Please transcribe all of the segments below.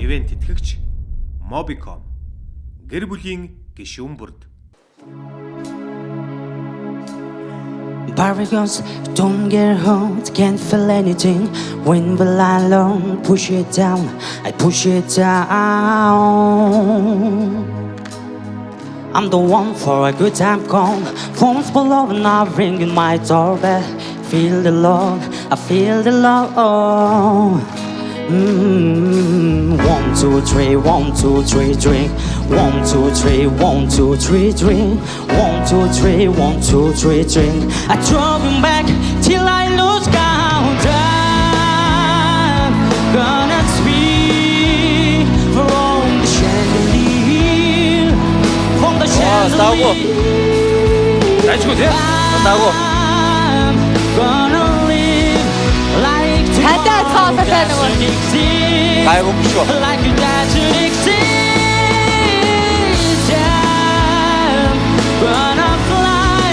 ивент тэтгэгч Mobicom гэр бүлийн гишүүн бүрд Barricades don't get hurt, can't feel anything. When will I learn? Push it down, I push it down. I'm the one for a good time call. Phones full of now ringing my doorbell. Feel the love, I feel the love. 1, 2, 3, 1, 2, 3, drink. 1, 2, 3, 1, 2, 3, drink. 1, 2, 3, 1, 2, 3, drink. I drove him back till I lose count. I'm gonna speak from the chandelier, from the chandelier. I'm gonna live like tomorrow doesn't exist, like it doesn't exist. I'm gonna fly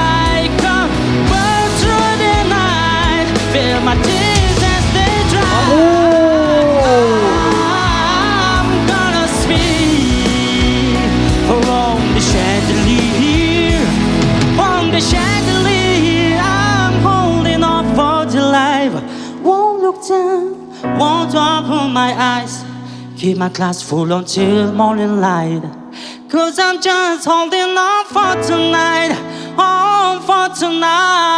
like a bird through the night, feel my tears as they dry. I'm gonna speak from the chandelier, from the chandelier. I'm holding on for the life. Won't look down, won't open my eyes. Keep my glass full until morning light. 'Cause I'm just holding on for tonight, on for tonight.